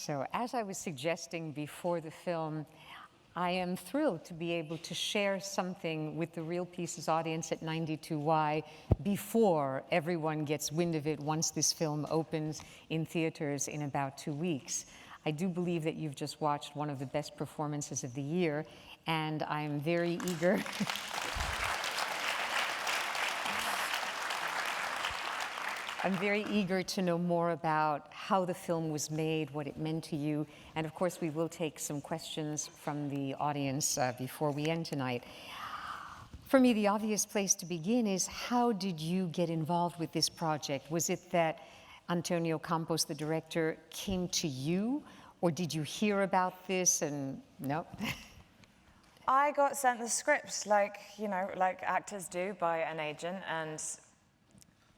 So as I was suggesting before the film, I am thrilled to be able to share something with the Real Pieces audience at 92Y before everyone gets wind of it once this film opens in theaters in about 2 weeks. I do believe that you've just watched one of the best performances of the year, and I'm very eager. I'm very eager to know more about how the film was made, what it meant to you, and of course we will take some questions from the audience before we end tonight. For me, the obvious place to begin is, how did you get involved with this project? Was it that Antonio Campos, the director, came to you, or did you hear about this and no? I got sent the script, like actors do, by an agent,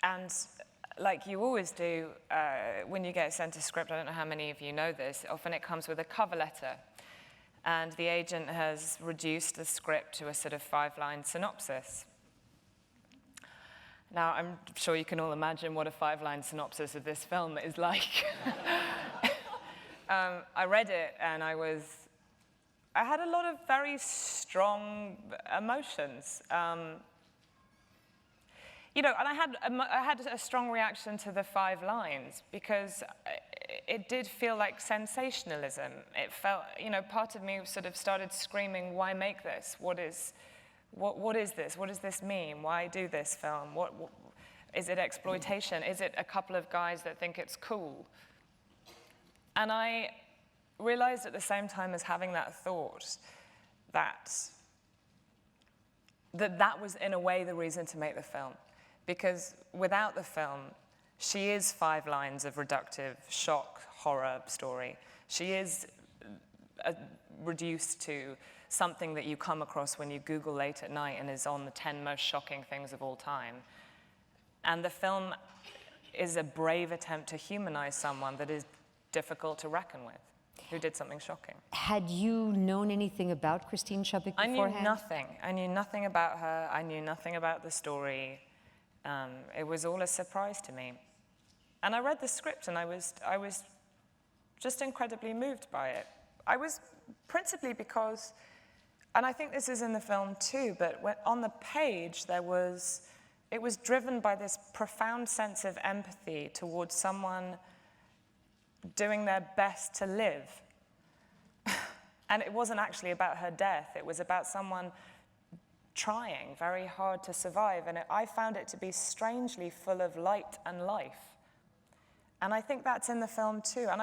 and like you always do when you get sent a script. I don't know how many of you know this. Often it comes with a cover letter, and the agent has reduced the script to a sort of 5-line synopsis. Now, I'm sure you can all imagine what a 5-line synopsis of this film is like. I read it, and I had a lot of very strong emotions. And I had a strong reaction to the 5 lines, because it did feel like sensationalism. It felt, part of me sort of started screaming, why make this? What is this? What does this mean? Why do this film? What is it exploitation? Is it a couple of guys that think it's cool? And I realized at the same time as having that thought that was in a way the reason to make the film. Because without the film, she is 5 lines of reductive shock, horror story. She is reduced to something that you come across when you Google late at night and is on the 10 most shocking things of all time. And the film is a brave attempt to humanize someone that is difficult to reckon with, who did something shocking. Had you known anything about Christine Chubbuck beforehand? I knew nothing. I knew nothing about her. I knew nothing about the story. It was all a surprise to me. And I read the script, and I was just incredibly moved by it. I was principally because, and I think this is in the film too, but on the page it was driven by this profound sense of empathy towards someone doing their best to live. And it wasn't actually about her death. It was about someone trying very hard to survive. And I found it to be strangely full of light and life. And I think that's in the film too. And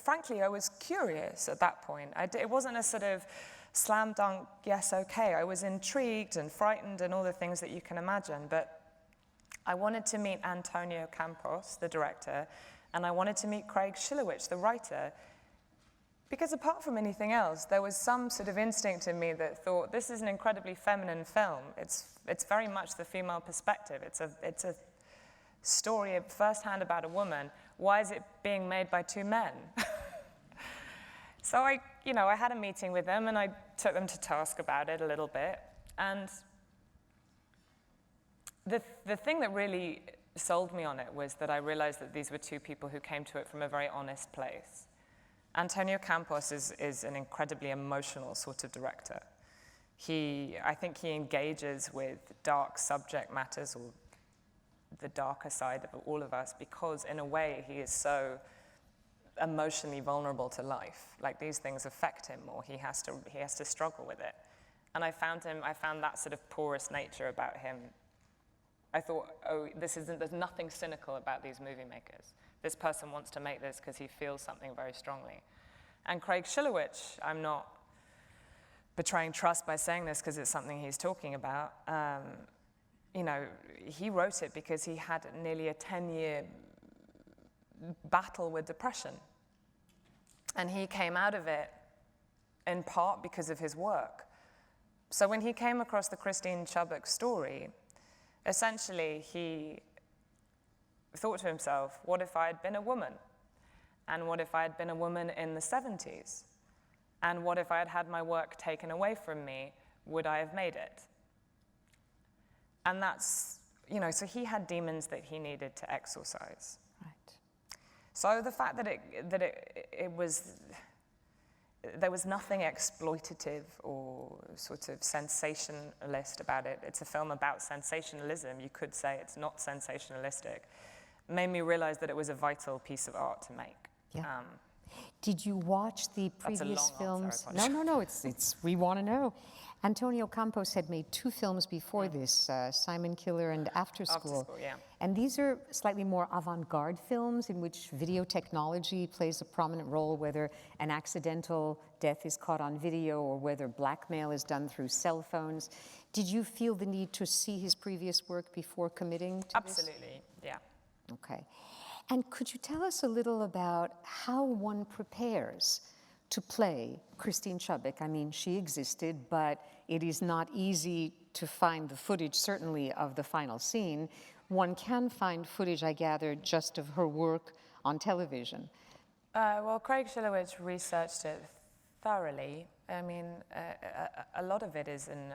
frankly, I was curious at that point. It wasn't a sort of slam dunk, yes, okay. I was intrigued and frightened and all the things that you can imagine. But I wanted to meet Antonio Campos, the director, and I wanted to meet Craig Shilowich, the writer, because apart from anything else, there was some sort of instinct in me that thought, this is an incredibly feminine film. It's very much the female perspective. It's a story firsthand about a woman. Why is it being made by 2 men? So I had a meeting with them, and I took them to task about it a little bit. And the thing that really sold me on it was that I realized that these were 2 people who came to it from a very honest place. Antonio Campos is an incredibly emotional sort of director. I think he engages with dark subject matters, or the darker side of all of us, because in a way he is so emotionally vulnerable to life. Like, these things affect him, or he has to struggle with it. And I found that sort of porous nature about him. I thought, oh, there's nothing cynical about these movie makers. This person wants to make this because he feels something very strongly. And Craig Shilowich, I'm not betraying trust by saying this because it's something he's talking about. He wrote it because he had nearly a 10-year battle with depression. And he came out of it in part because of his work. So when he came across the Christine Chubbuck story, essentially he thought to himself, what if I had been a woman? And what if I had been a woman in the 70s? And what if I had had my work taken away from me? Would I have made it? And that's, so he had demons that he needed to exorcise. Right. So the fact that there was nothing exploitative or sort of sensationalist about it. It's a film about sensationalism. You could say it's not sensationalistic. Made me realize that it was a vital piece of art to make. Yeah. Did you watch the previous films? Answer, No. It's we want to know. Antonio Campos had made 2 films before this, Simon Killer and After School. After School, yeah. And these are slightly more avant-garde films in which video technology plays a prominent role, whether an accidental death is caught on video or whether blackmail is done through cell phones. Did you feel the need to see his previous work before committing to this? Absolutely, yeah. Okay. And could you tell us a little about how one prepares to play Christine Chubbuck? I mean, she existed, but it is not easy to find the footage, certainly, of the final scene. One can find footage, I gather, just of her work on television. Well, Craig Shilowich researched it thoroughly. I mean, a lot of it is an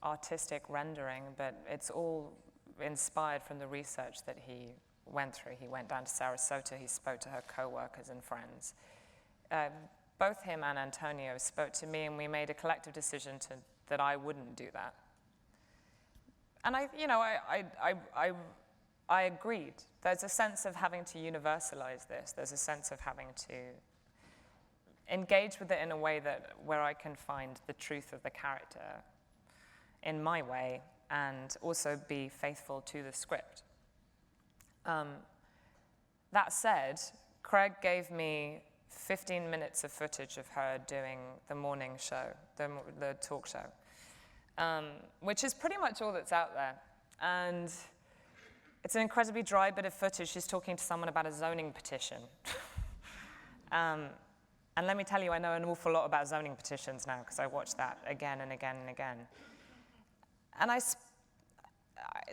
artistic rendering, but it's all inspired from the research that he went through. He went down to Sarasota, he spoke to her co-workers and friends. Both him and Antonio spoke to me, and we made a collective decision that I wouldn't do that. And I agreed. There's a sense of having to universalize this. There's a sense of having to engage with it in a way where I can find the truth of the character in my way and also be faithful to the script. That said, Craig gave me 15 minutes of footage of her doing the morning show, the talk show, which is pretty much all that's out there. And it's an incredibly dry bit of footage. She's talking to someone about a zoning petition. And let me tell you, I know an awful lot about zoning petitions now because I watched that again and again and again. And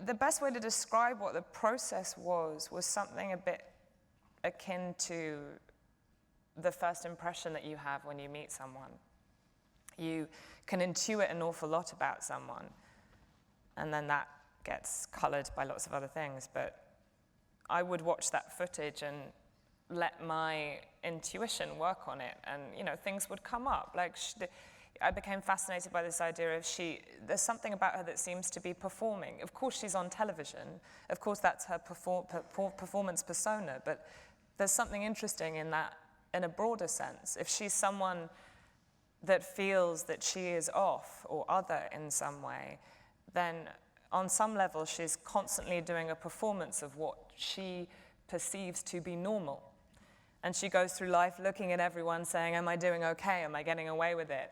the best way to describe what the process was something a bit akin to the first impression that you have when you meet someone. You can intuit an awful lot about someone, and then that gets colored by lots of other things. But I would watch that footage and let my intuition work on it, and things would come up. Like I became fascinated by this idea of there's something about her that seems to be performing. Of course, she's on television. Of course, that's her performance persona. But there's something interesting in that, in a broader sense. If she's someone that feels that she is off or other in some way, then on some level, she's constantly doing a performance of what she perceives to be normal. And she goes through life looking at everyone saying, am I doing okay? Am I getting away with it?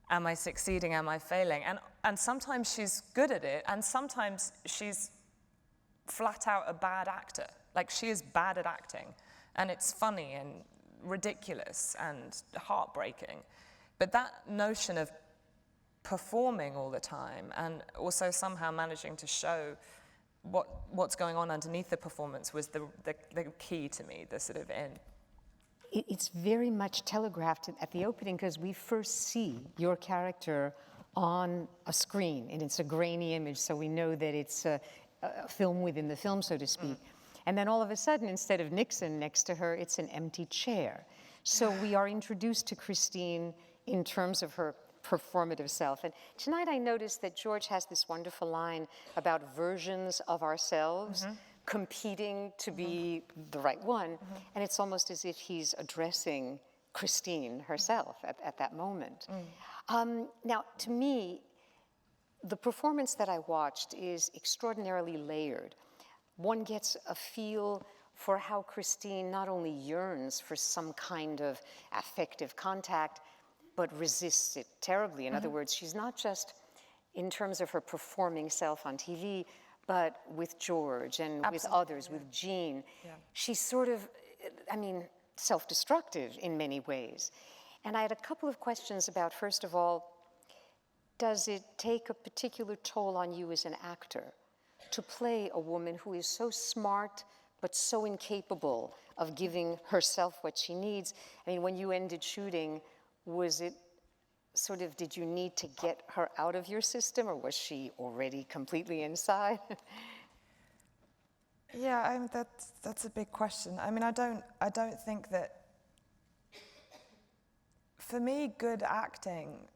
Am I succeeding? Am I failing? And sometimes she's good at it, and sometimes she's flat out a bad actor. Like, she is bad at acting, and it's funny and ridiculous and heartbreaking. But that notion of performing all the time and also somehow managing to show what's going on underneath the performance was the key to me, the sort of in. It's very much telegraphed at the opening because we first see your character on a screen, and it's a grainy image, so we know that it's a film within the film, so to speak. And then all of a sudden, instead of Nixon next to her, it's an empty chair. So we are introduced to Christine in terms of her performative self. And tonight I noticed that George has this wonderful line about versions of ourselves competing to be the right one. And it's almost as if he's addressing Christine herself at that moment. Now, to me, the performance that I watched is extraordinarily layered. One gets a feel for how Christine not only yearns for some kind of affective contact, but resists it terribly. In other words, she's not just, in terms of her performing self on TV, but with George and with others, with Jean. She's sort of, self-destructive in many ways. And I had a couple of questions about, first of all, does it take a particular toll on you as an actor to play a woman who is so smart but so incapable of giving herself what she needs? I mean, when you ended shooting, was it sort of, did you need to get her out of your system, or was she already completely inside? Yeah, I mean, that's a big question. I mean, I don't think that, for me, good acting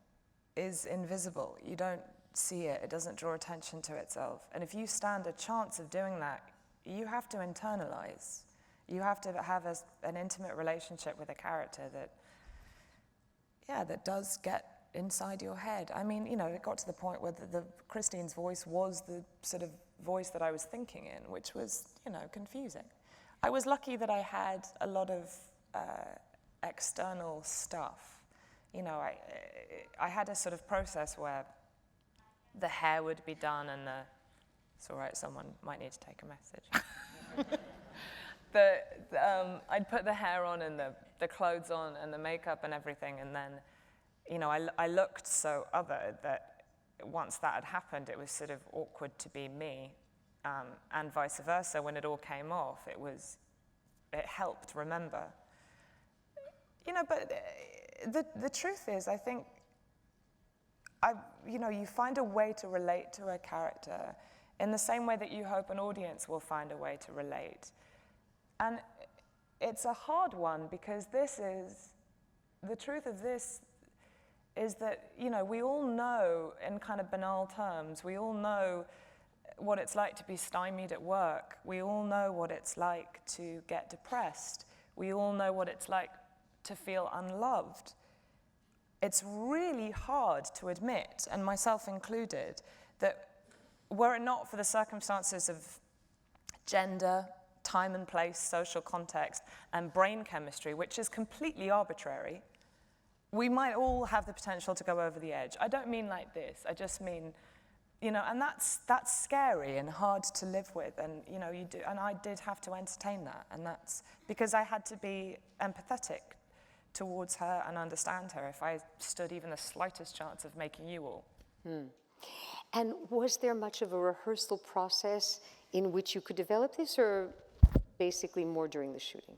is invisible. You don't see it. It doesn't draw attention to itself. And if you stand a chance of doing that, you have to internalize. You have to have an intimate relationship with a character that does get inside your head. I mean, you know, it got to the point where the Christine's voice was the sort of voice that I was thinking in, which was, you know, confusing. I was lucky that I had a lot of external stuff. You know, I had a sort of process where the hair would be done and it's all right, someone might need to take a message. I'd put the hair on and the clothes on and the makeup and everything, and then, you know, I looked so other that once that had happened, it was sort of awkward to be me, and vice versa. When it all came off, it helped remember. You know, but the truth is, I think, you know, you find a way to relate to a character in the same way that you hope an audience will find a way to relate. And it's a hard one, because the truth of this is that, you know, we all know, in kind of banal terms, we all know what it's like to be stymied at work. We all know what it's like to get depressed. We all know what it's like to feel unloved. It's really hard to admit, and myself included, that were it not for the circumstances of gender, time and place, social context, and brain chemistry, which is completely arbitrary, we might all have the potential to go over the edge. I don't mean like this. I just mean, you know, and that's scary and hard to live with, and, you know, you do, and I did have to entertain that, and that's because I had to be empathetic towards her and understand her if I stood even the slightest chance of making you all. And was there much of a rehearsal process in which you could develop this, or basically more during the shooting?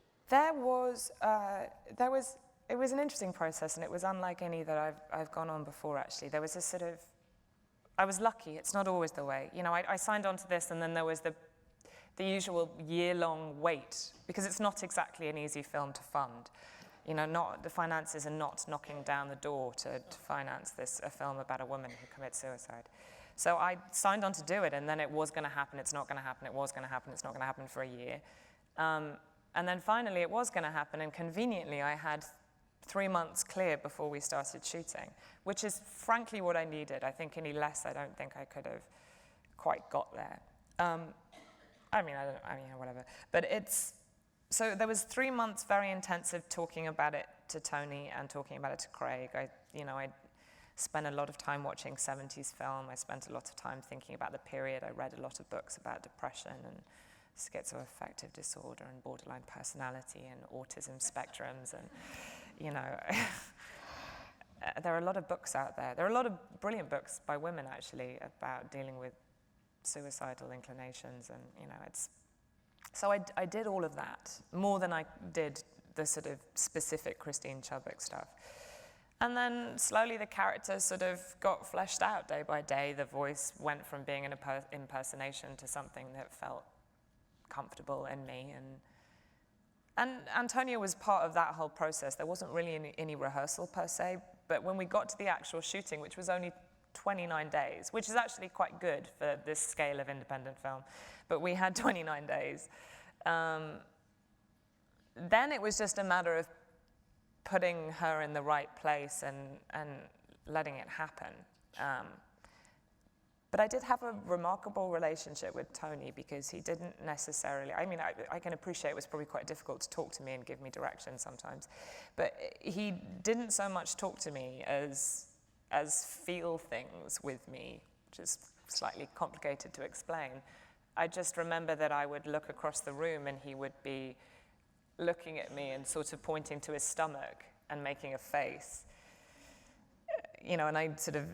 It was an interesting process, and it was unlike any that I've gone on before, actually. There was a sort of, I was lucky. It's not always the way. You know, I signed on to this, and then there was the usual year-long wait, because it's not exactly an easy film to fund. You know, the finances are not knocking down the door to finance a film about a woman who commits suicide. So I signed on to do it, and then it was going to happen, it's not going to happen, it was going to happen, it's not going to happen for a year. And then finally it was going to happen, and conveniently I had 3 months clear before we started shooting, which is frankly what I needed. I think any less, I don't think I could have quite got there. Whatever. But so there was 3 months very intensive talking about it to Tony and talking about it to Craig. I spent a lot of time watching 70s film. I spent a lot of time thinking about the period. I read a lot of books about depression and schizoaffective disorder and borderline personality and autism spectrums, and, you know, there are a lot of books out there. There are a lot of brilliant books by women, actually, about dealing with suicidal inclinations, and, you know, so I did all of that, more than I did the sort of specific Christine Chubbuck stuff. And then slowly the character sort of got fleshed out day by day. The voice went from being an impersonation to something that felt comfortable in me. And Antonio was part of that whole process. There wasn't really any rehearsal per se, but when we got to the actual shooting, which was only 29 days, which is actually quite good for this scale of independent film, but we had 29 days. Then it was just a matter of putting her in the right place and letting it happen. But I did have a remarkable relationship with Tony, because he didn't necessarily, I mean, I can appreciate it was probably quite difficult to talk to me and give me direction sometimes, but he didn't so much talk to me as feel things with me, which is slightly complicated to explain. I just remember that I would look across the room and he would be looking at me and sort of pointing to his stomach and making a face, you know, and I sort of,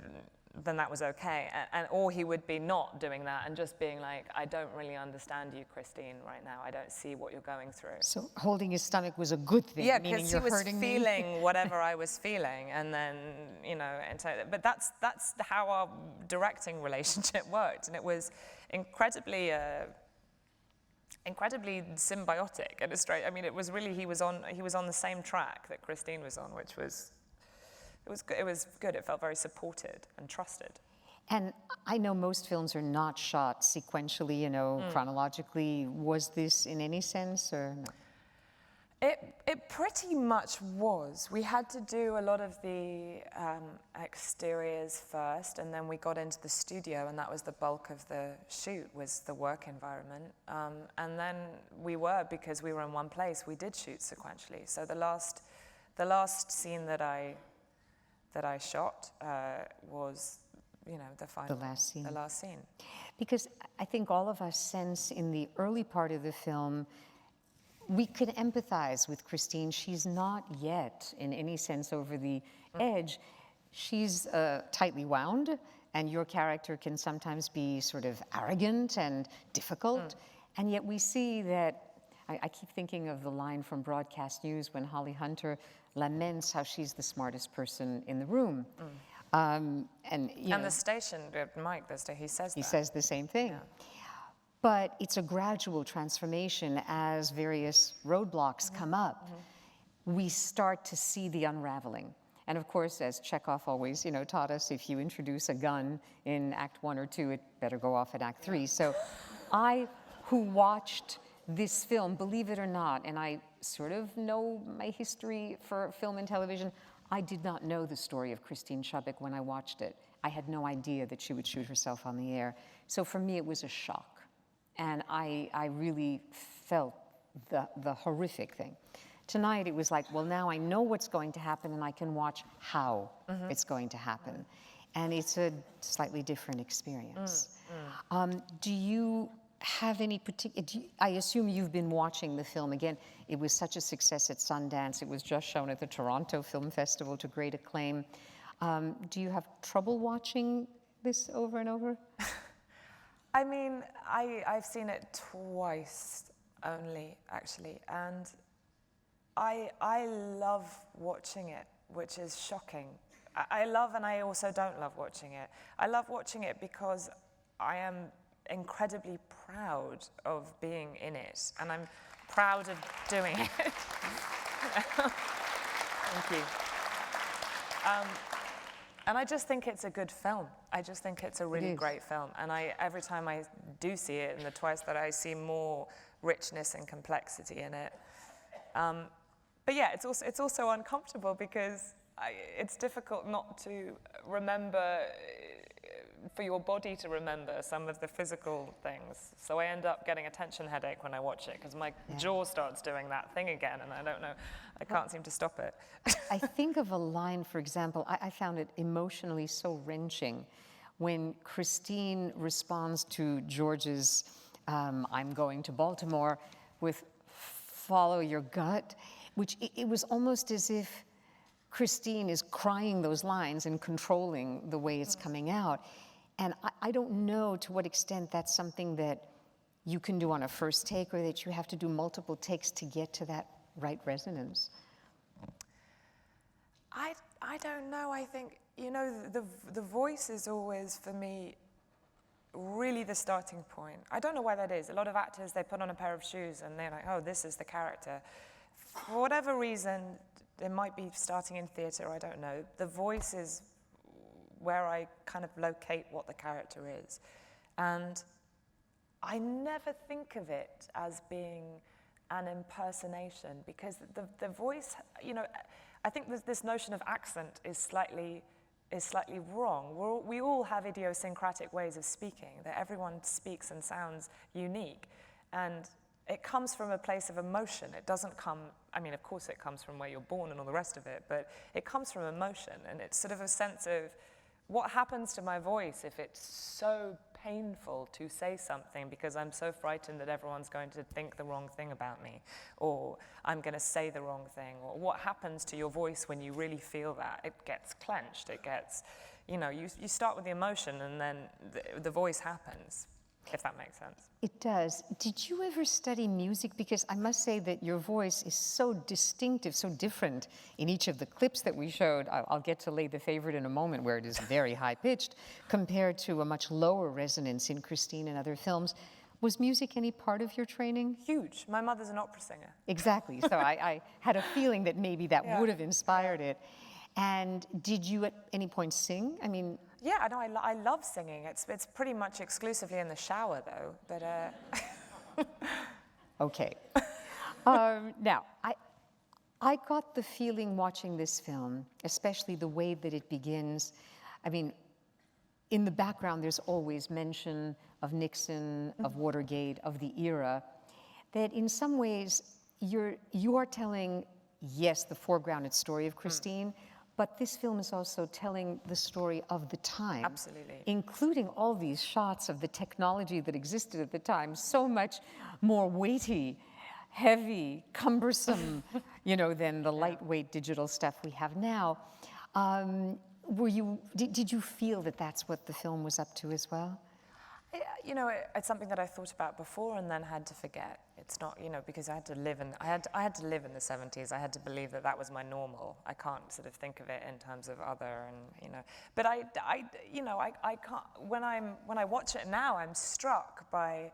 then that was okay. Or he would be not doing that and just being like, I don't really understand you, Christine, right now. I don't see what you're going through. So holding his stomach was a good thing, yeah, meaning because you're he was hurting me? feeling whatever I was feeling, and then, you know, but that's how our directing relationship worked, and it was incredibly incredibly symbiotic and I mean, it was really, he was on the same track that Christine was on, which was, it was good. It felt very supported and trusted. And I know most films are not shot sequentially, you know, chronologically. Was this in any sense, or no? It pretty much was. We had to do a lot of the exteriors first, and then we got into the studio, and that was the bulk of the shoot, was the work environment. And then because we were in one place, we did shoot sequentially. So the last scene that I shot was, you know, the last scene. Because I think all of us sense in the early part of the film, we could empathize with Christine. She's not yet, in any sense, over the edge. She's tightly wound, and your character can sometimes be sort of arrogant and difficult. And yet we see that, I keep thinking of the line from Broadcast News when Holly Hunter laments how she's the smartest person in the room. And the station, Mike, he says that. He says the same thing. Yeah. But it's a gradual transformation as various roadblocks come up. We start to see the unraveling. And of course, as Chekhov always, you know, taught us, if you introduce a gun in Act 1 or 2, it better go off at Act 3. So I, who watched this film, believe it or not, and I sort of know my history for film and television, I did not know the story of Christine Chubbuck when I watched it. I had no idea that she would shoot herself on the air. So for me, it was a shock. And I really felt the horrific thing. Tonight, it was like, well, now I know what's going to happen, and I can watch how it's going to happen. And it's a slightly different experience. Do you have any particular, I assume you've been watching the film. Again, it was such a success at Sundance. It was just shown at the Toronto Film Festival to great acclaim. Do you have trouble watching this over and over? I mean, I've seen it twice only, actually, and I love watching it, which is shocking. I love, and I also don't love watching it. I love watching it because I am incredibly proud of being in it, and I'm proud of doing it. Thank you. And I just think it's a good film. I just think it's a really great film. And every time I do see it, and the twice that I see more richness and complexity in it. But yeah, it's also uncomfortable because it's difficult not to remember, for your body to remember some of the physical things. So I end up getting a tension headache when I watch it because my jaw starts doing that thing again, and I don't know, I can't seem to stop it. I think of a line, for example, I found it emotionally so wrenching when Christine responds to George's I'm going to Baltimore with follow your gut, which it was almost as if Christine is crying those lines and controlling the way it's coming out. And I don't know to what extent that's something that you can do on a first take, or that you have to do multiple takes to get to that right resonance. I don't know. I think, you know, the voice is always, for me, really the starting point. I don't know why that is. A lot of actors, they put on a pair of shoes and they're like, oh, this is the character. For whatever reason, it might be starting in theatre, I don't know. The voice is where I kind of locate what the character is. And I never think of it as being an impersonation, because the voice, you know, I think this notion of accent is slightly wrong. We all have idiosyncratic ways of speaking, that everyone speaks and sounds unique. And it comes from a place of emotion. It doesn't come, I mean, of course it comes from where you're born and all the rest of it, but it comes from emotion. And it's sort of a sense of what happens to my voice if it's so painful to say something because I'm so frightened that everyone's going to think the wrong thing about me, or I'm going to say the wrong thing, or what happens to your voice when you really feel that? It gets clenched, it gets, you know, you start with the emotion and then the voice happens, if that makes sense. It does. Did you ever study music? Because I must say that your voice is so distinctive, so different in each of the clips that we showed. I'll get to Lay the Favorite in a moment, where it is very high-pitched, compared to a much lower resonance in Christine and other films. Was music any part of your training? Huge. My mother's an opera singer. Exactly. So I had a feeling that maybe that Yeah. would have inspired it. And did you at any point sing? I mean, Yeah, I know. I love singing. It's pretty much exclusively in the shower, though. But okay. Now, I got the feeling watching this film, especially the way that it begins. I mean, in the background, there's always mention of Nixon, of Watergate, of the era, that in some ways you are telling, yes, the foregrounded story of Christine, but this film is also telling the story of the time. Absolutely. Including all these shots of the technology that existed at the time, so much more weighty, heavy, cumbersome, than the lightweight digital stuff we have now. Did you feel that that's what the film was up to as well? It's something that I thought about before and then had to forget. It's not, because I had to live I had to live in the 70s. I had to believe that that was my normal. I can't sort of think of it in terms of other and, But I can't, when I watch it now, I'm struck by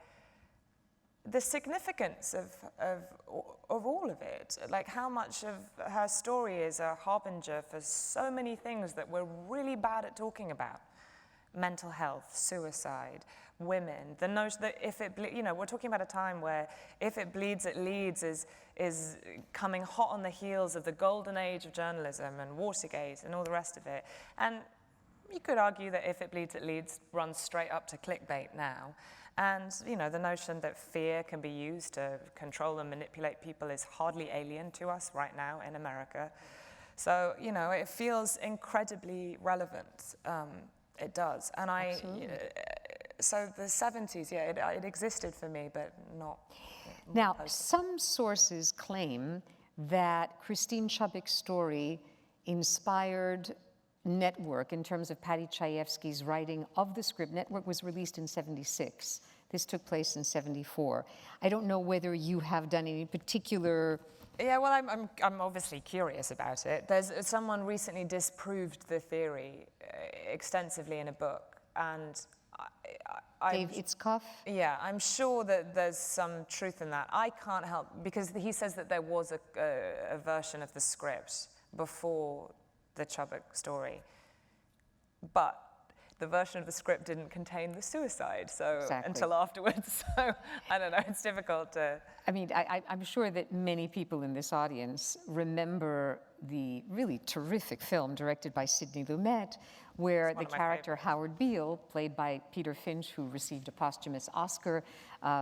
the significance of all of it, like how much of her story is a harbinger for so many things that we're really bad at talking about. Mental health, suicide, women, the notion that if it, we're talking about a time where if it bleeds, it leads is coming hot on the heels of the golden age of journalism and Watergate and all the rest of it. And you could argue that if it bleeds, it leads runs straight up to clickbait now. And, the notion that fear can be used to control and manipulate people is hardly alien to us right now in America. So, it feels incredibly relevant. It does. And so the 70s, yeah, it existed for me, but not. Now, some sources claim that Christine Chubbuck's story inspired Network in terms of Paddy Chayefsky's writing of the script. Network was released in '76. This took place in '74. I don't know whether you have done any particular. Yeah, well, I'm obviously curious about it. Someone recently disproved the theory extensively in a book, and Dave Itzkoff? Yeah, I'm sure that there's some truth in that. I can't help, because he says that there was a version of the script before the Chubbuck story, but the version of the script didn't contain the suicide, until afterwards. So I don't know. It's difficult to. I mean, I'm sure that many people in this audience remember the really terrific film directed by Sidney Lumet, where the character Howard Beale, played by Peter Finch, who received a posthumous Oscar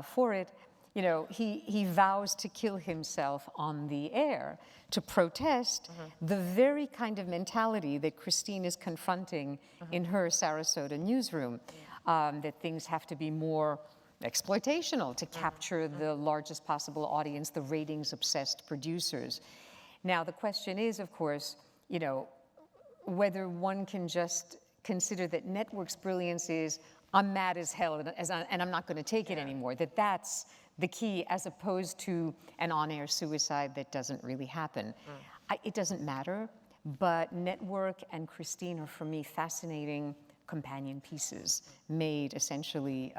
for it, he vows to kill himself on the air to protest the very kind of mentality that Christine is confronting in her Sarasota newsroom, that things have to be more exploitational to capture the largest possible audience, the ratings-obsessed producers. Now, the question is, of course, whether one can just consider that Network's brilliance is, I'm mad as hell and I'm not going to take it anymore, that's the key, as opposed to an on-air suicide that doesn't really happen. It doesn't matter, but Network and Christine are, for me, fascinating companion pieces made essentially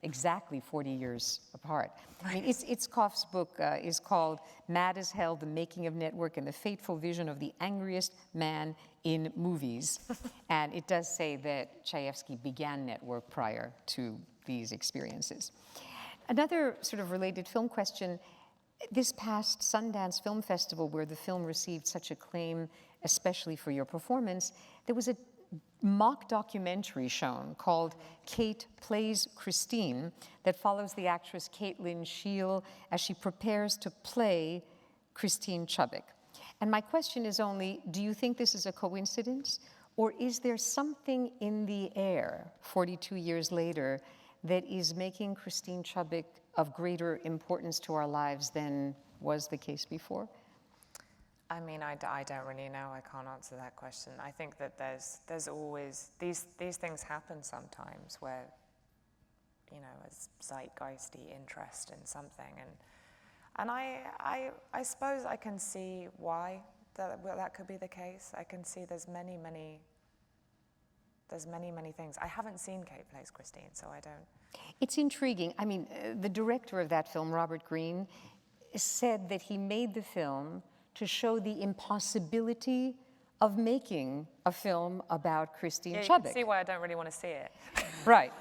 exactly 40 years apart. I mean, Itzkoff's book is called Mad as Hell, The Making of Network and the Fateful Vision of the Angriest Man in Movies. And it does say that Chayefsky began Network prior to these experiences. Another sort of related film question, this past Sundance Film Festival, where the film received such acclaim, especially for your performance, there was a mock documentary shown called Kate Plays Christine that follows the actress Caitlin Scheel as she prepares to play Christine Chubbuck. And my question is only, do you think this is a coincidence, or is there something in the air 42 years later that is making Christine Chubbuck of greater importance to our lives than was the case before? I mean, I don't really know. I can't answer that question. I think that there's always, these things happen sometimes where, a zeitgeisty interest in something. And I suppose I can see why that could be the case. I can see there's many things. I haven't seen Kate Plays Christine, so I don't. It's intriguing. I mean, the director of that film, Robert Greene, said that he made the film to show the impossibility of making a film about Christine Yeah, you Chubbuck. can see why I don't really want to see it. Right.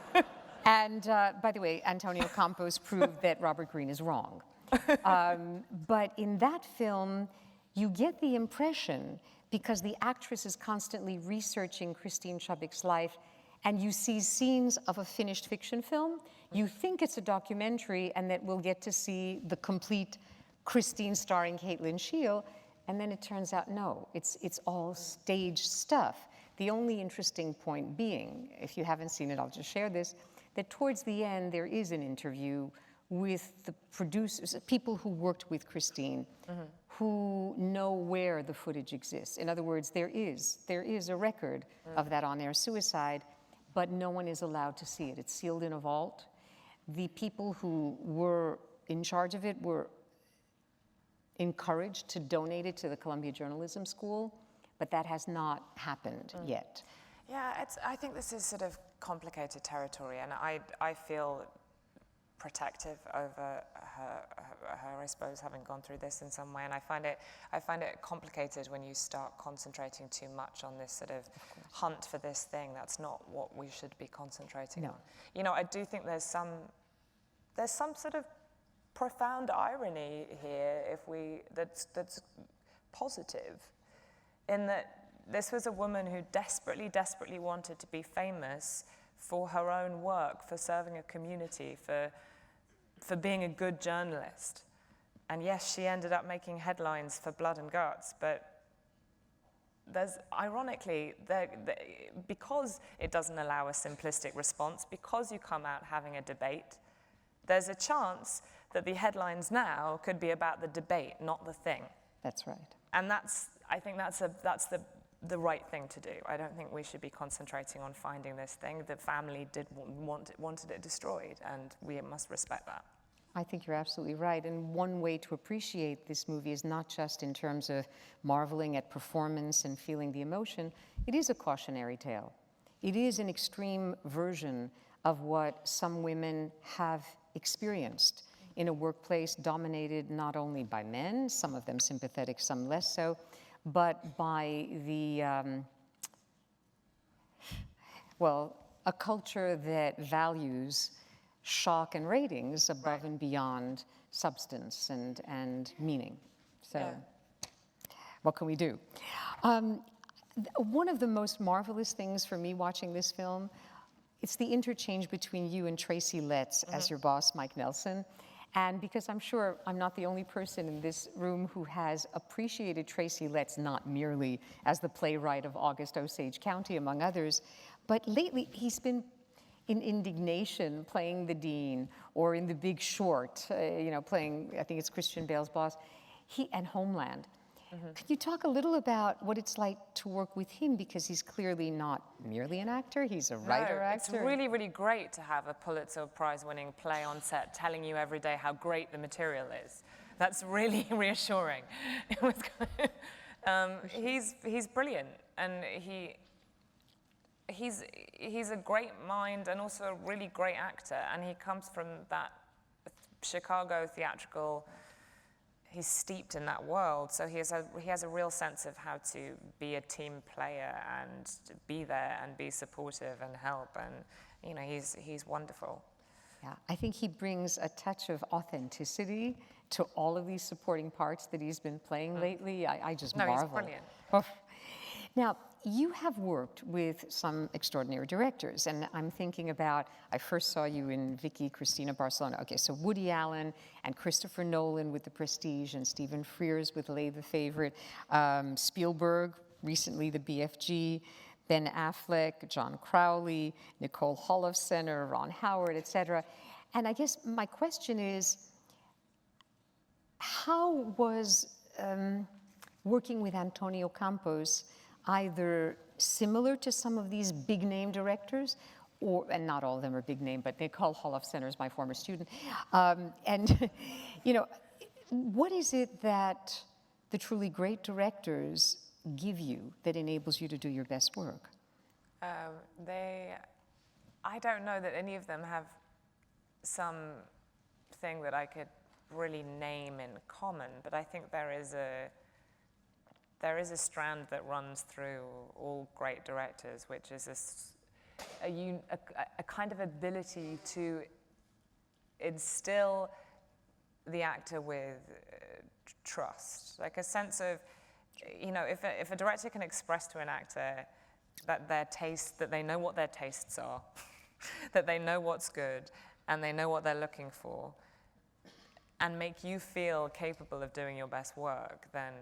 And by the way, Antonio Campos proved that Robert Greene is wrong. But in that film, you get the impression, because the actress is constantly researching Christine Chubbuck's life, and you see scenes of a finished fiction film, you think it's a documentary and that we'll get to see the complete Christine starring Caitlin Scheel, and then it turns out no, it's all stage stuff. The only interesting point being, if you haven't seen it, I'll just share this, that towards the end there is an interview with the producers, people who worked with Christine, who know where the footage exists. In other words, there is a record of that on-air suicide, but no one is allowed to see it. It's sealed in a vault. The people who were in charge of it were encouraged to donate it to the Columbia Journalism School, but that has not happened yet. Yeah, I think this is sort of complicated territory, and I feel protective over her, I suppose, having gone through this in some way, and I find it complicated when you start concentrating too much on this sort of hunt for this thing. That's not what we should be concentrating on. You know, I do think there's some sort of profound irony here, that's positive, in that this was a woman who desperately wanted to be famous for her own work, for serving a community, for being a good journalist. And yes, she ended up making headlines for Blood and Guts, but there's, ironically, because it doesn't allow a simplistic response, because you come out having a debate, there's a chance that the headlines now could be about the debate, not the thing. That's right. And I think that's the right thing to do. I don't think we should be concentrating on finding this thing. The family wanted it destroyed, and we must respect that. I think you're absolutely right. And one way to appreciate this movie is not just in terms of marveling at performance and feeling the emotion. It is a cautionary tale. It is an extreme version of what some women have experienced in a workplace dominated not only by men, some of them sympathetic, some less so, but by a culture that values shock and ratings above and beyond substance and meaning. So what can we do? One of the most marvelous things for me watching this film, it's the interchange between you and Tracy Letts as your boss, Mike Nelson. And because I'm sure I'm not the only person in this room who has appreciated Tracy Letts not merely as the playwright of August Osage County, among others, but lately he's been in Indignation playing the dean, or in The Big Short, playing, I think it's Christian Bale's boss, and Homeland. Could you talk a little about what it's like to work with him? Because he's clearly not merely an actor, he's a writer-actor. It's really, really great to have a Pulitzer Prize-winning play on set telling you every day how great the material is. That's really reassuring. It was, he's brilliant, and he's a great mind and also a really great actor, and he comes from that Chicago theatrical. He's steeped in that world, so he has a real sense of how to be a team player and to be there and be supportive and help, and he's wonderful. Yeah, I think he brings a touch of authenticity to all of these supporting parts that he's been playing lately. I just marvel. He's brilliant. Oh. Now, you have worked with some extraordinary directors, and I'm thinking about, I first saw you in Vicky, Cristina, Barcelona. Okay, so Woody Allen and Christopher Nolan with The Prestige, and Stephen Frears with Lay the Favorite, Spielberg, recently the BFG, Ben Affleck, John Crowley, Nicole Holofcener, Ron Howard, etc. And I guess my question is, how was working with Antonio Campos either similar to some of these big-name directors, and not all of them are big-name, but Nicole Holofcener is my former student. What is it that the truly great directors give you that enables you to do your best work? I don't know that any of them have something that I could really name in common, but I think there is a strand that runs through all great directors, which is a kind of ability to instill the actor with trust, like a sense of, if a director can express to an actor that that they know what their tastes are, that they know what's good, and they know what they're looking for, and make you feel capable of doing your best work, then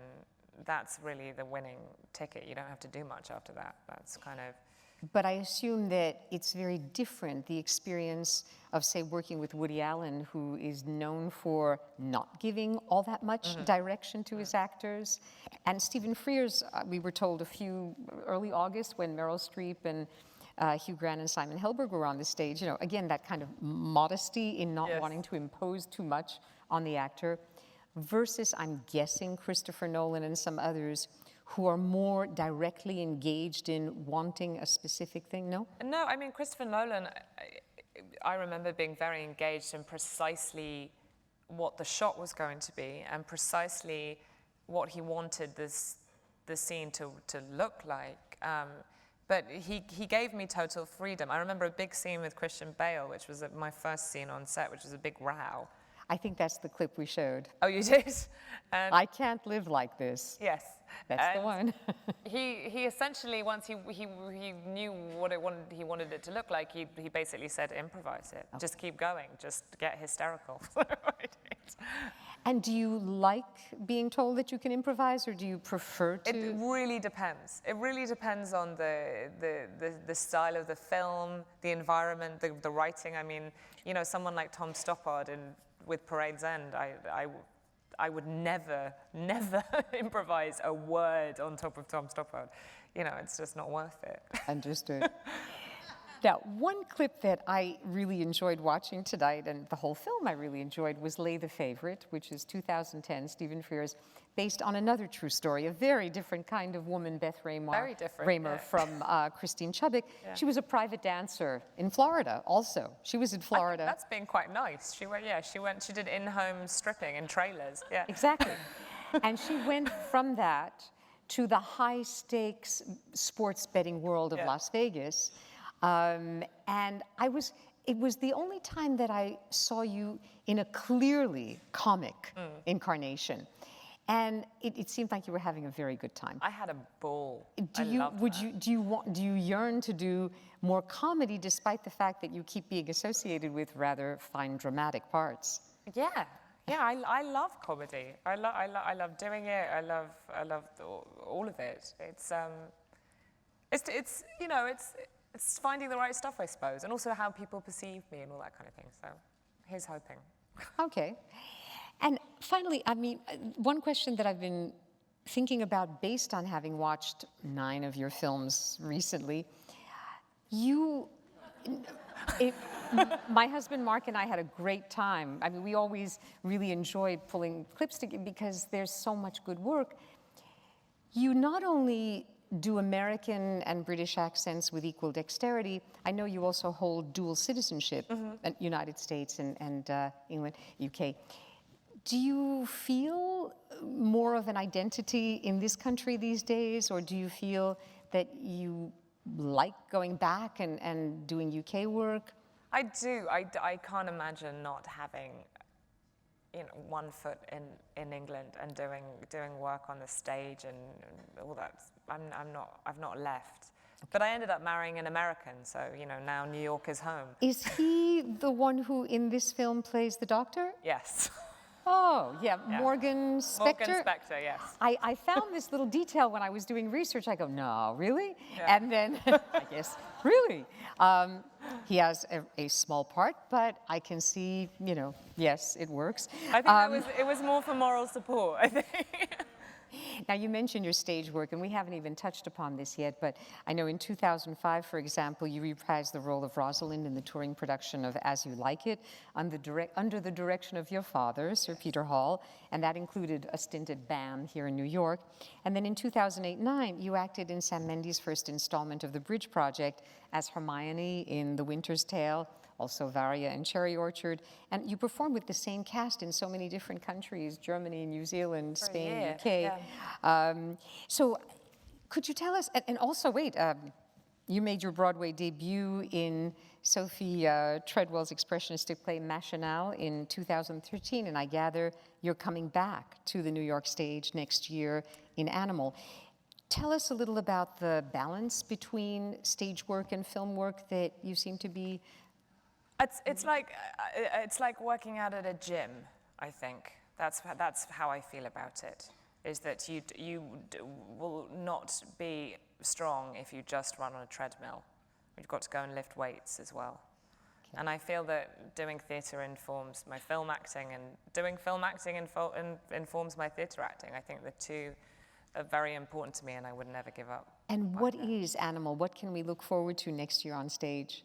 that's really the winning ticket. You don't have to do much after that. That's kind of... But I assume that it's very different, the experience of, say, working with Woody Allen, who is known for not giving all that much direction to his actors. And Stephen Frears, we were told early August when Meryl Streep and Hugh Grant and Simon Helberg were on the stage, again, that kind of modesty in not wanting to impose too much on the actor, versus, I'm guessing, Christopher Nolan and some others who are more directly engaged in wanting a specific thing, no? No, I mean, Christopher Nolan, I remember being very engaged in precisely what the shot was going to be and precisely what he wanted the scene to look like. But he gave me total freedom. I remember a big scene with Christian Bale, which was my first scene on set, which was a big row. I think that's the clip we showed. Oh, you did? And I can't live like this. Yes. That's the one. he essentially, once he knew what he wanted it to look like, he basically said, improvise it. Okay. Just keep going. Just get hysterical. And do you like being told that you can improvise, or do you prefer to? It really depends. It really depends on the style of the film, the environment, the writing. I mean, someone like Tom Stoppard with Parade's End, I would never improvise a word on top of Tom Stoppard. It's just not worth it. Understood. Now, one clip that I really enjoyed watching tonight, and the whole film I really enjoyed, was Lay the Favorite, which is 2010, Stephen Frears, based on another true story, a very different kind of woman, Beth Raymer, from Christine Chubbuck. Yeah. She was a private dancer in Florida also. She was in Florida. That's been quite nice. She did in-home stripping in trailers. Yeah. Exactly. And she went from that to the high-stakes sports betting world of Las Vegas. And it was the only time that I saw you in a clearly comic incarnation. And it seemed like you were having a very good time. I had a ball. Do you yearn to do more comedy, despite the fact that you keep being associated with rather fine dramatic parts? Yeah, I love comedy. I love doing it. I love all of it. It's finding the right stuff, I suppose, and also how people perceive me and all that kind of thing. So, here's hoping. Okay. And finally, I mean, one question that I've been thinking about based on having watched 9 of your films recently, my husband Mark and I had a great time. I mean, we always really enjoyed pulling clips together because there's so much good work. You not only do American and British accents with equal dexterity, I know you also hold dual citizenship, United States and England, UK. Do you feel more of an identity in this country these days, or do you feel that you like going back and doing UK work? I do. I can't imagine not having, one foot in England and doing work on the stage and all that. I've not left. Okay. But I ended up marrying an American, so now New York is home. Is he the one who in this film plays the doctor? Yes. Oh, yeah, Morgan Spector? Morgan Spector, yes. I found this little detail when I was doing research. I go, no, really? Yeah. And then, I guess, really? He has a small part, but I can see, yes, it works. I think it was more for moral support, I think. Now, you mentioned your stage work, and we haven't even touched upon this yet, but I know in 2005, for example, you reprised the role of Rosalind in the touring production of As You Like It, under the direction of your father, Sir Peter Hall, and that included a stint at BAM here in New York. And then in 2008-09, you acted in Sam Mendes' first installment of the Bridge Project as Hermione in The Winter's Tale, also Varia and Cherry Orchard. And you performed with the same cast in so many different countries, Germany, New Zealand, Spain, UK. Yeah. So could you tell us, and also, wait, you made your Broadway debut in Sophie Treadwell's expressionistic play Machinal in 2013, and I gather you're coming back to the New York stage next year in Animal. Tell us a little about the balance between stage work and film work that you seem to be... It's like working out at a gym, I think. That's how I feel about it, is that you will not be strong if you just run on a treadmill. You've got to go and lift weights as well. Okay. And I feel that doing theatre informs my film acting, and doing film acting informs my theatre acting. I think the two are very important to me, and I would never give up. And what is Animal? What can we look forward to next year on stage?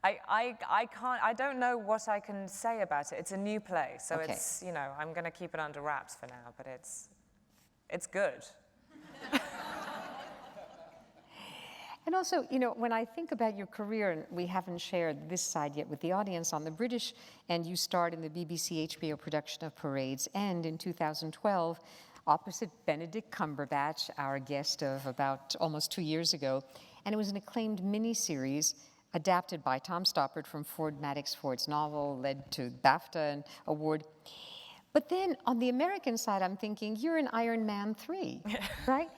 I don't know what I can say about it. It's a new play, so okay. It's, you know, I'm going to keep it under wraps for now, but it's good. And also, you know, when I think about your career, and we haven't shared this side yet with the audience, on the British end, you starred in the BBC HBO production of Parade's End in 2012, opposite Benedict Cumberbatch, our guest of about almost 2 years ago. And it was an acclaimed miniseries adapted by Tom Stoppard from Ford Madox Ford's novel, led to BAFTA Award. But then on the American side, I'm thinking, you're in Iron Man 3, right?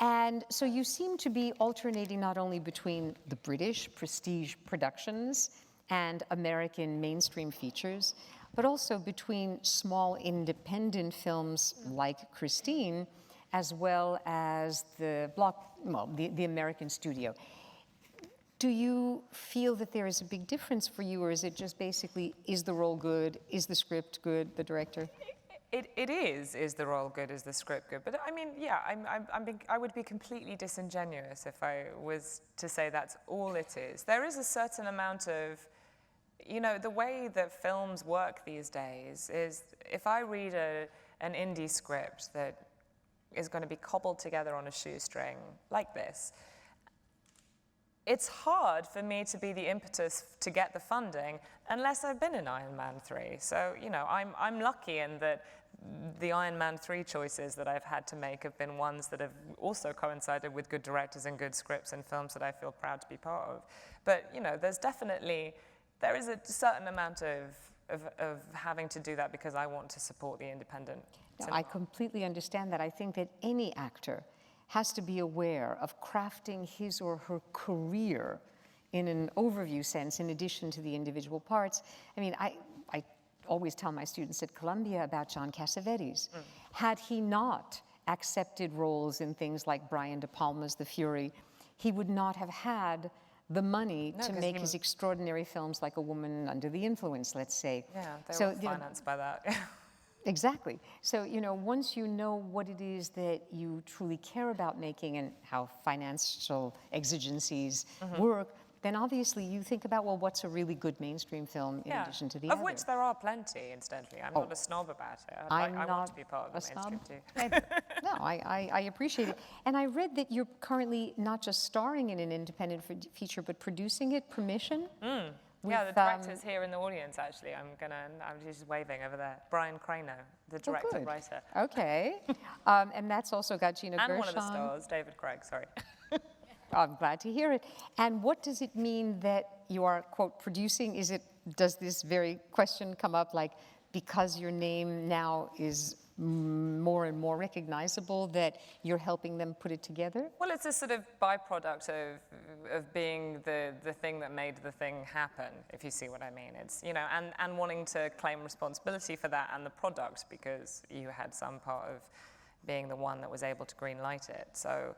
And so you seem to be alternating not only between the British prestige productions and American mainstream features, but also between small independent films like Christine, as well as the American studio. Do you feel that there is a big difference for you, or is it just basically, is the role good, is the script good, the director? It is the role good, is the script good? But I mean, yeah, I would be completely disingenuous if I was to say that's all it is. There is a certain amount of, you know, the way that films work these days is, if I read an indie script that is going to be cobbled together on a shoestring like this, it's hard for me to be the impetus to get the funding unless I've been in Iron Man 3. So, you know, I'm lucky in that the Iron Man 3 choices that I've had to make have been ones that have also coincided with good directors and good scripts and films that I feel proud to be part of. But, you know, there is a certain amount of having to do that because I want to support the independent cinema. I completely understand that. I think that any actor has to be aware of crafting his or her career in an overview sense, in addition to the individual parts. I mean, I always tell my students at Columbia about John Cassavetes. Had he not accepted roles in things like Brian De Palma's The Fury, he would not have had the money to make his extraordinary films like A Woman Under the Influence, let's say. Yeah, they were financed by that. Exactly. So, you know, once you know what it is that you truly care about making and how financial exigencies work, then obviously you think about, well, what's a really good mainstream film in addition to the other? Of which there are plenty, incidentally. I'm not a snob about it. I want to be part of the mainstream too. No, I appreciate it. And I read that you're currently not just starring in an independent feature, but producing it, Permission? Yeah, the director's here in the audience, actually. I'm just waving over there. Brian Crano, the director-writer. Okay. And that's also got Gina Gershon. And one of the stars, David Craig, sorry. I'm glad to hear it. And what does it mean that you are, quote, producing? Does this very question come up, like, because your name now is more and more recognizable, that you're helping them put it together? Well, it's a sort of byproduct of being the thing that made the thing happen, if you see what I mean. It's, you know, and wanting to claim responsibility for that and the product, because you had some part of being the one that was able to green light it. So,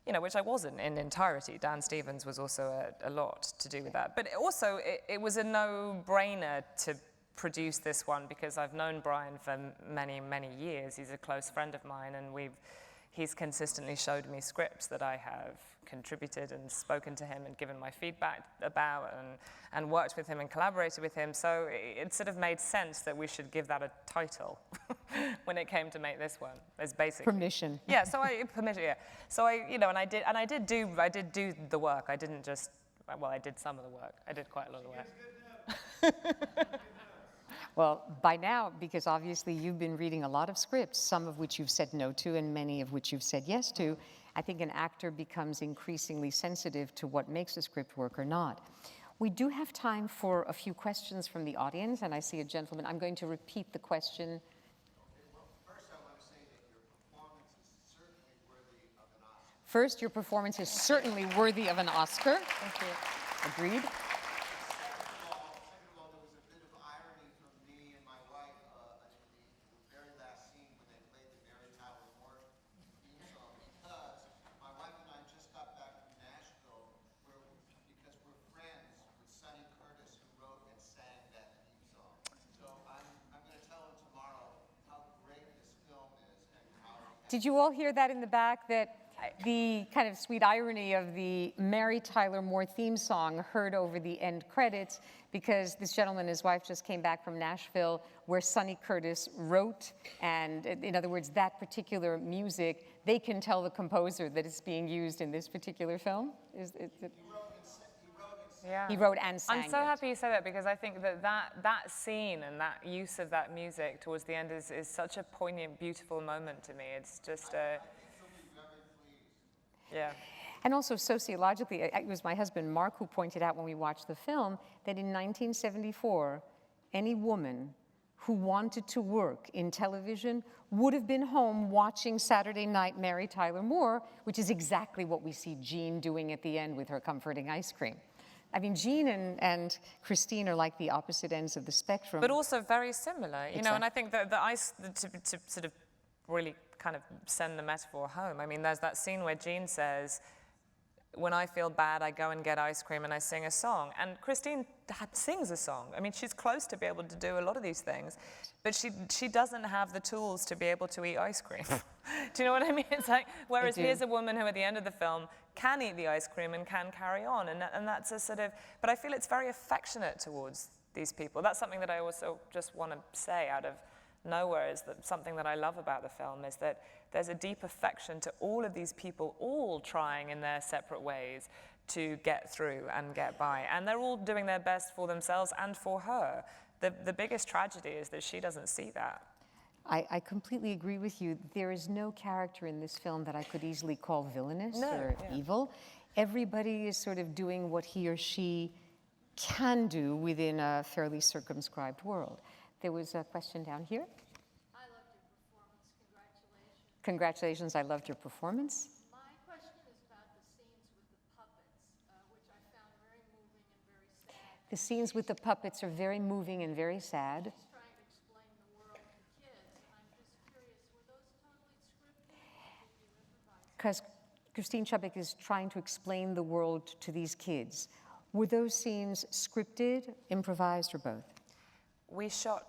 you know, which I wasn't in entirety. Dan Stevens was also a lot to do with that. But also, it was a no-brainer to produce this one, because I've known Brian for many, many years. He's a close friend of mine, and he's consistently showed me scripts that I have contributed and spoken to him and given my feedback about, and worked with him and collaborated with him. So it sort of made sense that we should give that a title when it came to make this one. It's basically Permission. Yeah. So permission. Yeah. So I did do the work. I didn't just Well, I did some of the work. I did quite a lot of work. Well, by now, because obviously you've been reading a lot of scripts, some of which you've said no to and many of which you've said yes to, I think an actor becomes increasingly sensitive to what makes a script work or not. We do have time for a few questions from the audience, and I see a gentleman. I'm going to repeat the question. First, your performance is certainly worthy of an Oscar. Thank you. Agreed. Second of all, there was a bit of irony from me and my wife in the very last scene when they played the Mary Tyler Moore theme song, because my wife and I just got back from Nashville because we're friends with Sonny Curtis, who wrote and sang that theme song. So I'm going to tell him tomorrow how great this film is and how. Did you all hear that in the back, that the kind of sweet irony of the Mary Tyler Moore theme song heard over the end credits, because this gentleman and his wife just came back from Nashville, where Sonny Curtis wrote, and in other words, that particular music, they can tell the composer that it's being used in this particular film? Yeah. He wrote and sang I'm so it. happy you said that, because I think that scene and that use of that music towards the end is such a poignant, beautiful moment to me. It's just yeah. And also sociologically, it was my husband Mark who pointed out when we watched the film that in 1974, any woman who wanted to work in television would have been home watching Saturday Night Mary Tyler Moore, which is exactly what we see Jean doing at the end with her comforting ice cream. I mean, Jean and Christine are like the opposite ends of the spectrum. But also very similar, you know, Exactly. and I think that to sort of really kind of send the metaphor home, I mean, there's that scene where Jean says, when I feel bad, I go and get ice cream and I sing a song. And Christine sings a song. I mean, she's close to be able to do a lot of these things, but she doesn't have the tools to be able to eat ice cream. Do you know what I mean? It's like, whereas here's a woman who at the end of the film can eat the ice cream and can carry on. And that's a sort of, but I feel it's very affectionate towards these people. That's something that I also just want to say out of nowhere, is that something that I love about the film is that there's a deep affection to all of these people, all trying in their separate ways to get through and get by. And they're all doing their best for themselves and for her. The biggest tragedy is that she doesn't see that. I completely agree with you. There is no character in this film that I could easily call villainous or evil. Everybody is sort of doing what he or she can do within a fairly circumscribed world. There was a question down here. I loved your performance. Congratulations. Congratulations, I loved your performance. My question is about the scenes with the puppets, which I found very moving and very sad. The scenes with the puppets are very moving and very sad. She's trying to explain the world to kids, and I'm just curious, were those totally scripted, or did you improvise? Because Christine Chubbuck is trying to explain the world to these kids. Were those scenes scripted, improvised, or both? We shot,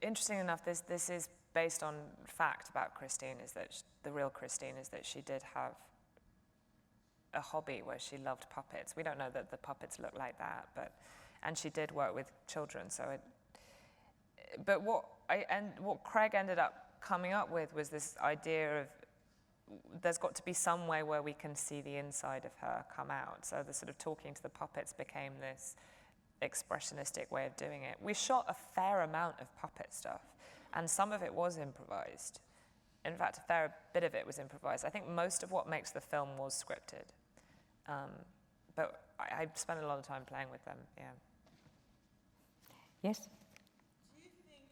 interesting enough, this is based on fact about Christine, is that the real Christine is that she did have a hobby where she loved puppets. We don't know that the puppets look like that, and she did work with children, so but what Craig ended up coming up with was this idea of there's got to be some way where we can see the inside of her come out. So the sort of talking to the puppets became this expressionistic way of doing it. We shot a fair amount of puppet stuff, and some of it was improvised. In fact, a fair bit of it was improvised. I think most of what makes the film was scripted. But I spent a lot of time playing with them, yeah. Yes? Do you think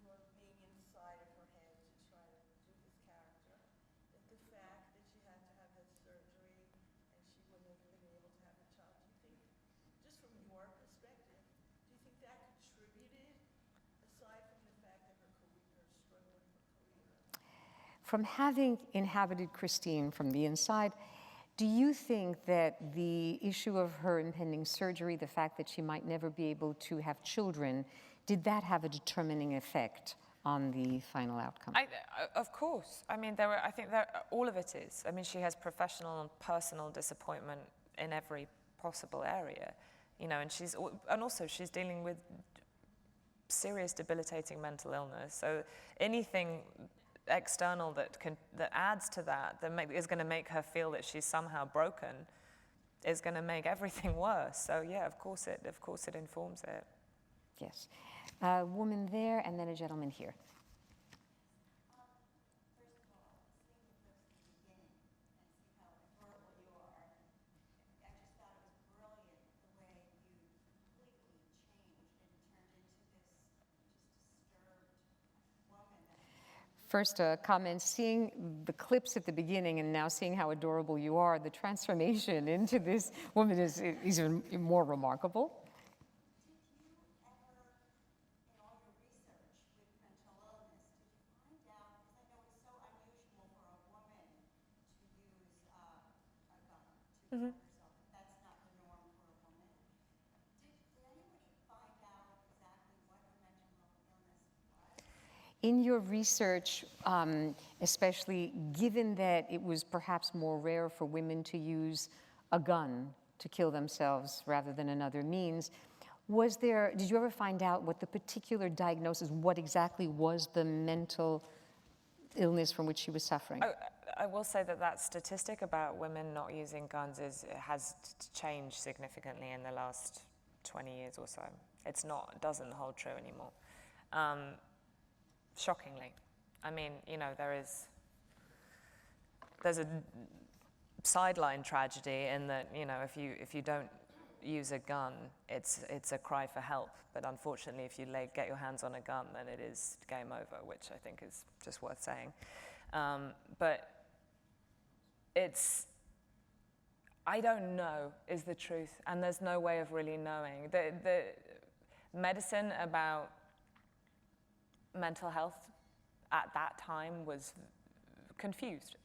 your being inside of her head to try to do this character, that the fact that she had to have that surgery and she wouldn't have been able to have a child, do you think, just from your perspective, do you think that contributed, aside from the fact that her struggle with her career? From having inhabited Christine from the inside, do you think that the issue of her impending surgery, the fact that she might never be able to have children, did that have a determining effect on the final outcome? Of course. I mean, I think all of it is. I mean, she has professional and personal disappointment in every possible area, you know, and also she's dealing with serious debilitating mental illness. So anything external that adds to that is going to make her feel that she's somehow broken, is going to make everything worse. So yeah, of course it informs it. Yes. A woman there, and then a gentleman here. First of all, seeing the clips at the beginning and see how adorable you are, I just thought it was brilliant the way you completely changed and turned into this just disturbed woman. First, a comment, seeing the clips at the beginning and now seeing how adorable you are, the transformation into this woman is even more remarkable. Did you ever, in all your research with mental illness, did you find out, because I know it's so unusual for a woman to use a gun to hurt herself, that's not the norm for a woman. Did anybody find out exactly what her mental illness was? In your research, especially given that it was perhaps more rare for women to use a gun to kill themselves rather than another means, did you ever find out what the particular diagnosis, what exactly was the mental illness from which she was suffering? I will say that statistic about women not using guns has changed significantly in the last 20 years or so. Doesn't hold true anymore. Shockingly. I mean, there's a sideline tragedy in that, if you don't use a gun, it's a cry for help. But unfortunately, if you get your hands on a gun, then it is game over, which I think is just worth saying. But I don't know is the truth, and there's no way of really knowing. The medicine about mental health at that time was confused.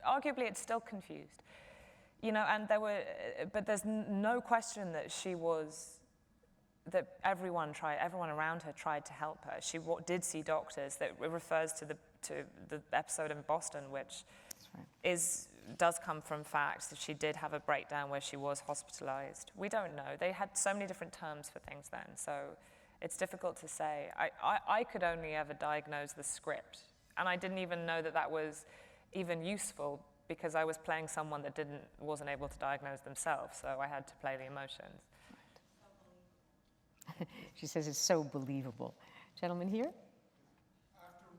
Arguably, it's still confused. And but there's no question that that everyone around her tried to help her. She did see doctors. That refers to the episode in Boston, which does come from facts that she did have a breakdown where she was hospitalized. We don't know. They had so many different terms for things then, so it's difficult to say. I could only ever diagnose the script, and I didn't even know that was even useful because I was playing someone that wasn't able to diagnose themselves, so I had to play the emotions. She says it's so believable. Gentleman here? After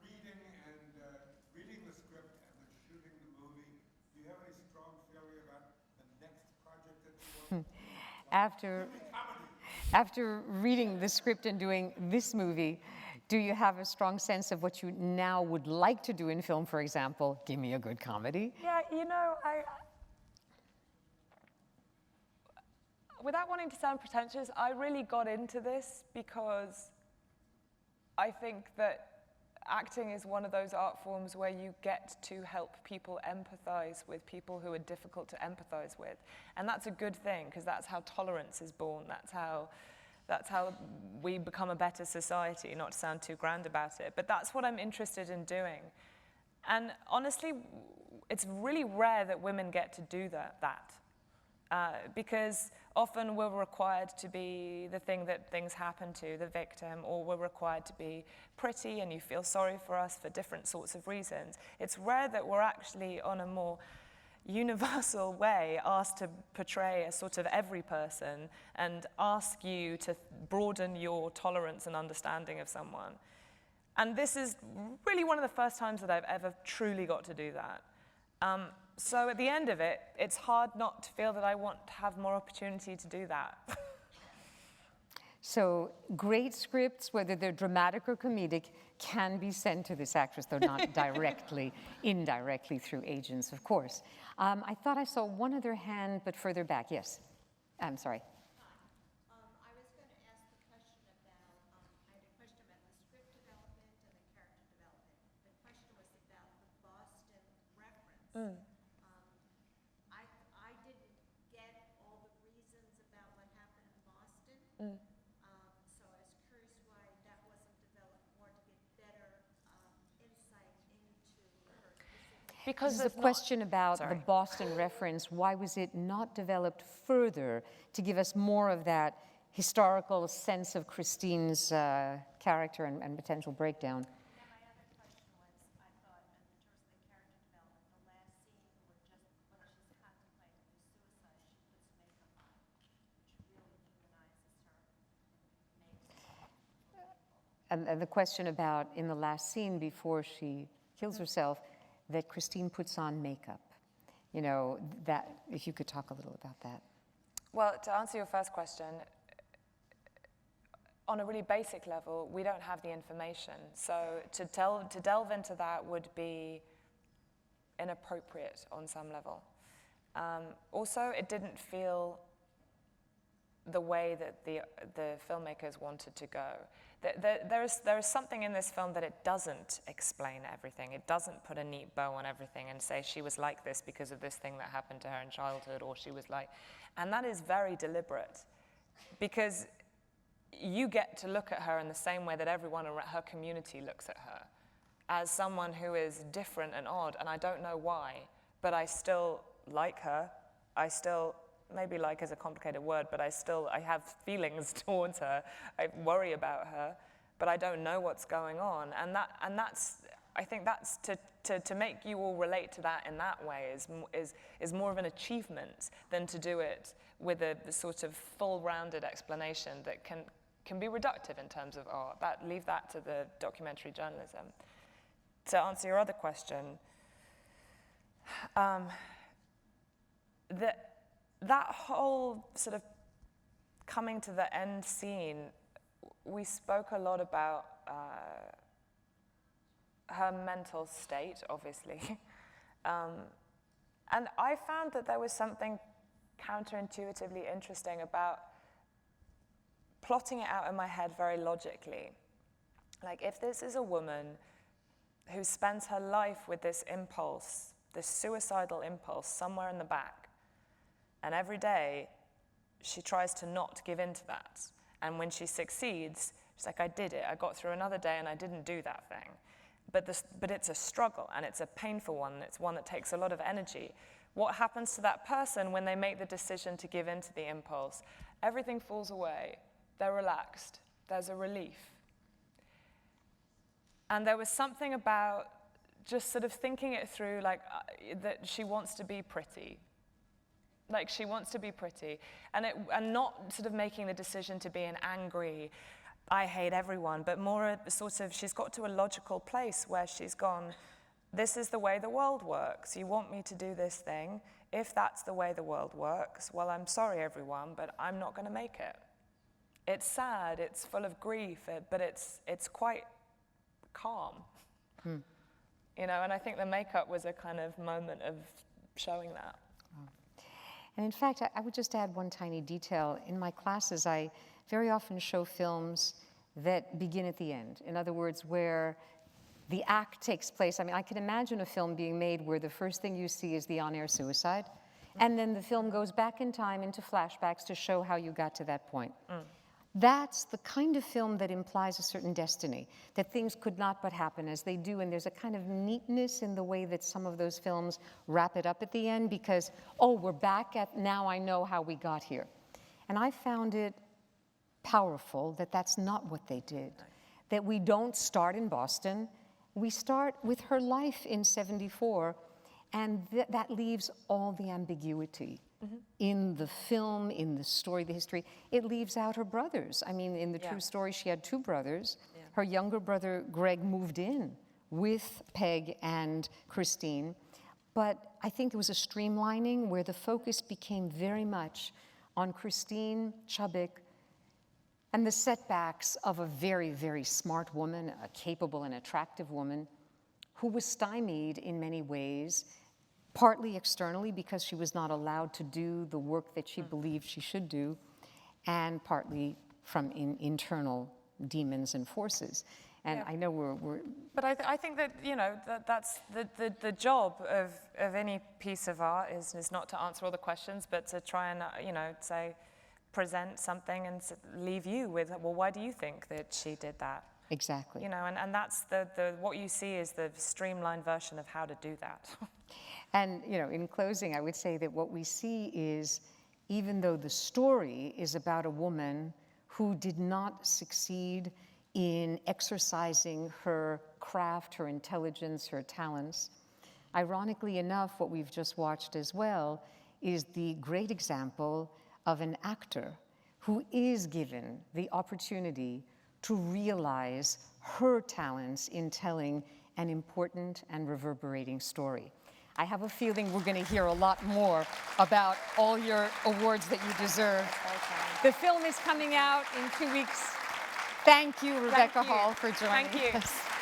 reading the script and then shooting the movie, do you have any strong theory about the next project that you want? After reading the script and doing this movie, do you have a strong sense of what you now would like to do in film, for example? Give me a good comedy. Yeah, without wanting to sound pretentious, I really got into this because I think that acting is one of those art forms where you get to help people empathize with people who are difficult to empathize with. And that's a good thing, because that's how tolerance is born. That's how we become a better society, not to sound too grand about it. But that's what I'm interested in doing. And honestly, it's really rare that women get to do that. Because often we're required to be the thing that things happen to, the victim, or we're required to be pretty and you feel sorry for us for different sorts of reasons. It's rare that we're actually, on a more universal way, asked to portray a sort of every person and ask you to broaden your tolerance and understanding of someone. And this is really one of the first times that I've ever truly got to do that. So at the end of it, it's hard not to feel that I want to have more opportunity to do that. So great scripts, whether they're dramatic or comedic, can be sent to this actress, though not directly, indirectly through agents, of course. I thought I saw one other hand, but further back. Yes. I'm sorry. I was going to ask the question about, I had a question about the script development and the character development. The question was about the Boston reference. I didn't get all the reasons about what happened in Boston. So I was curious why that wasn't developed more to get better insight into her specific. Because This is a question about the Boston reference. Why was it not developed further to give us more of that historical sense of Christine's character and potential breakdown? Now my other question was, I thought in terms of the character development, the last scene where just when she's contemplating the suicide, she puts and the question about in the last scene before she kills herself, that Christine puts on makeup. You know, that, if you could talk a little about that. Well, to answer your first question, on a really basic level, we don't have the information. So to delve into that would be inappropriate on some level. Also, it didn't feel the way that the filmmakers wanted to go. There is something in this film that it doesn't explain everything. It doesn't put a neat bow on everything and say she was like this because of this thing that happened to her in childhood, or she was like, and that is very deliberate, because you get to look at her in the same way that everyone in her community looks at her, as someone who is different and odd, and I don't know why, but I still like her. I still, maybe like is a complicated word, but I have feelings towards her. I worry about her, but I don't know what's going on. And that's, I think that's to make you all relate to that in that way is more of an achievement than to do it with a sort of full-rounded explanation that can be reductive in terms of art. Leave that to the documentary journalism. To answer your other question, that whole sort of coming to the end scene, we spoke a lot about her mental state, obviously. And I found that there was something counterintuitively interesting about plotting it out in my head very logically. Like, if this is a woman who spends her life with this impulse, this suicidal impulse somewhere in the back, and every day she tries to not give in to that, and when she succeeds, she's like, I did it, I got through another day and I didn't do that thing. But it's a struggle, and it's a painful one, and it's one that takes a lot of energy. What happens to that person when they make the decision to give in to the impulse? Everything falls away. They're relaxed. There's a relief. And there was something about just sort of thinking it through, like that she wants to be pretty. Like, she wants to be pretty. And not sort of making the decision to be an angry, I hate everyone, but more a sort of, she's got to a logical place where she's gone, this is the way the world works. You want me to do this thing. If that's the way the world works, well, I'm sorry, everyone, but I'm not going to make it. It's sad, it's full of grief, but it's quite calm. You know, and I think the makeup was a kind of moment of showing that. And in fact, I would just add one tiny detail. In my classes, I very often show films that begin at the end. In other words, where the act takes place. I mean, I can imagine a film being made where the first thing you see is the on-air suicide, and then the film goes back in time into flashbacks to show how you got to that point. That's the kind of film that implies a certain destiny, that things could not but happen as they do, and there's a kind of neatness in the way that some of those films wrap it up at the end because, oh, we're back at, now I know how we got here. And I found it powerful that that's not what they did, that we don't start in Boston, we start with her life in '74, and that leaves all the ambiguity. In the film, in the story, the history. It leaves out her brothers. I mean, in the true story, she had two brothers. Her younger brother, Greg, moved in with Peg and Christine. But I think there was a streamlining where the focus became very much on Christine Chubbuck and the setbacks of a very, very smart woman, a capable and attractive woman, who was stymied in many ways, partly externally because she was not allowed to do the work that she believed she should do, and partly from internal demons and forces. And I know we're But I think that, you know, that's the job of any piece of art is not to answer all the questions, but to try and, you know, say, present something and leave you with, well, why do you think that she did that? exactly. You know, and that's what you see is the streamlined version of how to do that. And, you know, in closing, I would say that what we see is, even though the story is about a woman who did not succeed in exercising her craft, her intelligence, her talents, ironically enough, what we've just watched as well is the great example of an actor who is given the opportunity to realize her talents in telling an important and reverberating story. I have a feeling we're going to hear a lot more about all your awards that you deserve. The film is coming out in 2 weeks. Thank you, Rebecca Hall, for joining Thank you. us.